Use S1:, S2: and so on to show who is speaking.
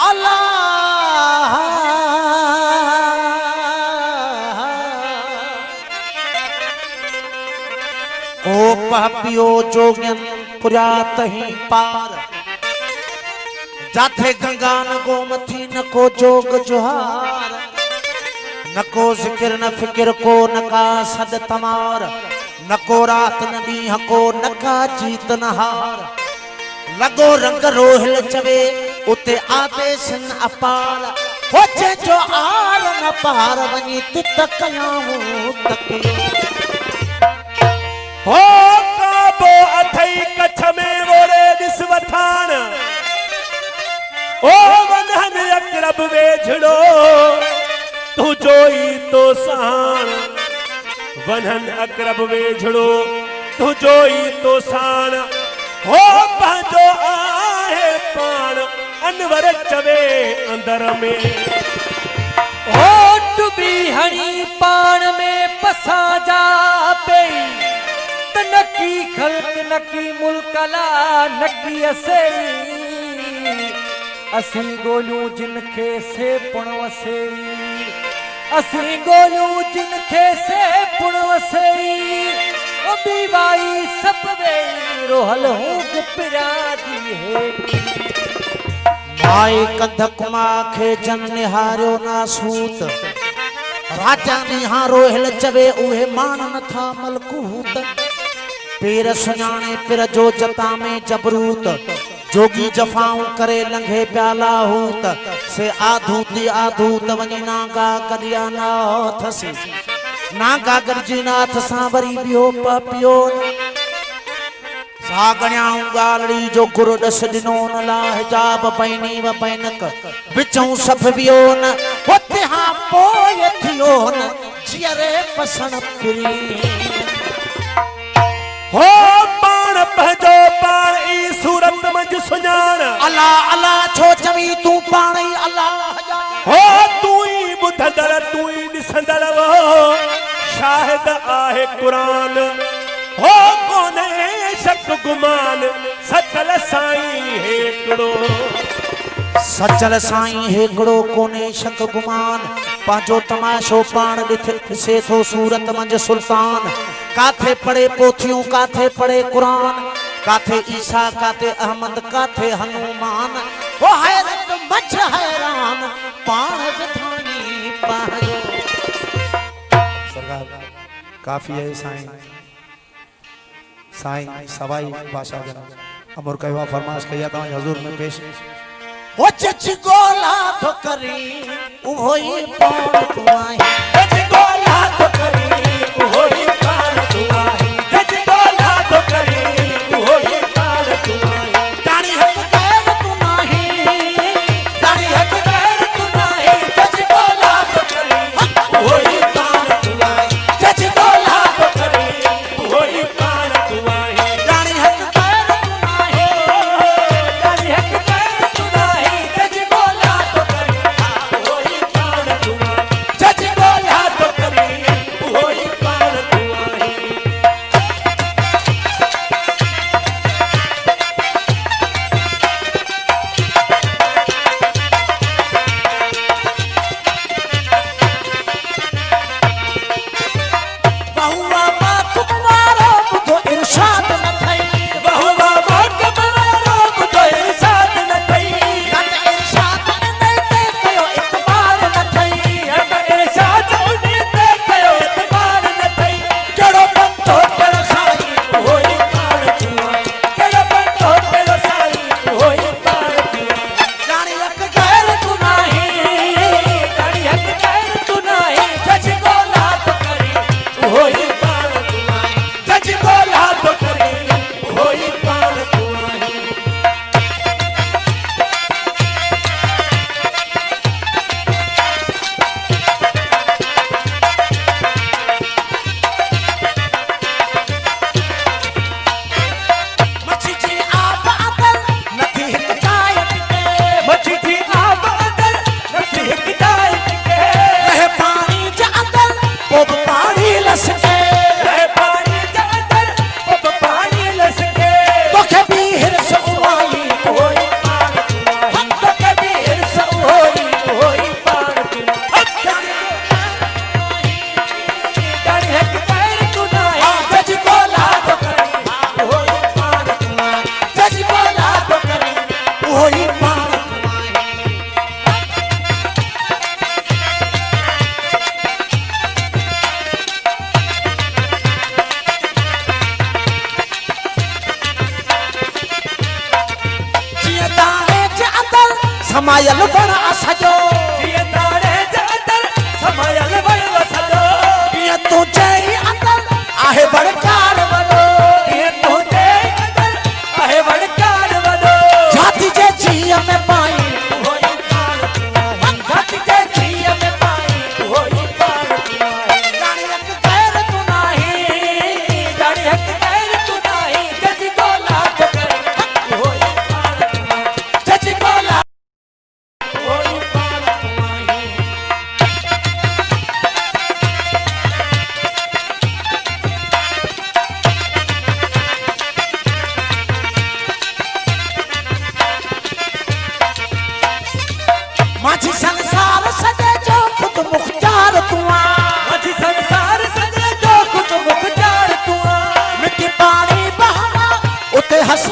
S1: अल्लाह ओ पापियो जोगन पुरात ही पार जाथे गंगा न गोमती न को जोग जुहार न को जिक्र न फिक्र को न का सद तमार न को रात न ॾींहं को न का जीत न हार लगो रंग रोहिल चवे उते आदेश न अपार होचे जो आर न पार वनी तित कयाऊं तके
S2: हो काबो अथई कच्छ में वोरे दिस वथान ओ वनहन अकरब वेझड़ो तू जोई तो साण वनहन अकरब वेझड़ो तू जोई तो साण हो पंहिंजो आहे पाण अनवर चवे अंदर में
S3: हो टुबी हणी पाण में पसा जा पई नकी खल्क नकी मुल्कला नकी असी गोलू जिनखे से पुण वसेई असी गोलू जिनखे से पुण वसेई ओ बीवाई सब वे रोहल हूं पिरा दी है
S1: माए कंधकुमा खे जन निहारियो ना सूत राजा निहारो हिल चवे उहे मान न था मलकूत पीर सुञाणे पिर जो जता में जबरूत जोगी जफाऊं करे लंघे प्याला हूत से आधूती आधूत वनी नागा कदिया नाथ से नागा गरजी नाथ सांवरी बियो पापियो सागण्याऊं गालड़ी जो गुरु दस दिनो न ला हिजाब पैनी व पैनक बिचों सब बियो न होते हां पोय थियो न जियरे पसण फिरी
S2: हो पाण पंहिंजो पाण ई सूरत मंझ सुञाण
S1: अल्लाह अल्लाह छो चवी तू पाण ई अल्लाह
S2: हो तू ई ॿुधंदड़ तू ई ॾिसंदड़ वो शाहिद आहे क़ुरान हो कोन्हे शक गुमान सचल साईं हिकिड़ो
S1: सचल साईं हिकिड़ो कोन्हे शक गुमान पंहिंजो तमाशो पाण ॾिसे थो सूरत मंझ सुल्तान काथे पढ़े पोथियूं काथे पढ़े कुरान काथे ईसा काथे अहमद काथे हनुमान वो हैरत मच हैरान पाण विधानी पायो सरकार काफी है साईं साईं सवाई भाषा जन अमर कहवा फरमाइश कया तव्हां हजूर में पेश ओ चच गोला तो करी उहोई पाण तू आई चच गोला तो करी उहोई पाण तू आई चच गोला तो करी उहोई पाण तू आई ताणी हक गैर तू नाही ताणी हक गैर तू नाही चच गोला तो करी उहोई पाण तू आई चच गोला तो करी उहोई पाण तू आई ताणी हक गैर तू नाही ताणी हक गैर तू नाही चच गोला तो करी उहोई पाण तू आई चच गोला तो करी उहोई पाण समायल बण असजो
S3: ये ताड़े जंतर समायल बण वसजो
S1: ये तुझे अंदर आहे बड़कार वडो
S3: ये तुझे अंदर आहे बड़कार वडो
S1: जाति जे जीअ में पाई
S3: होई पार तुआही जाति के जीअ में पाई होई पार तुआही
S1: जाने एक गैर तू
S3: नाही जाने हक गैर तू नाही जज को लाख कर होई पार तुआही
S1: जज बोला
S3: होई पार तुआही
S1: माझी संसार सजे जो खुद मुख्तार तुआ
S3: माझी संसार सजे जो खुद मुख्तार तुआ
S1: मिट्टी पानी बहावा उते हंस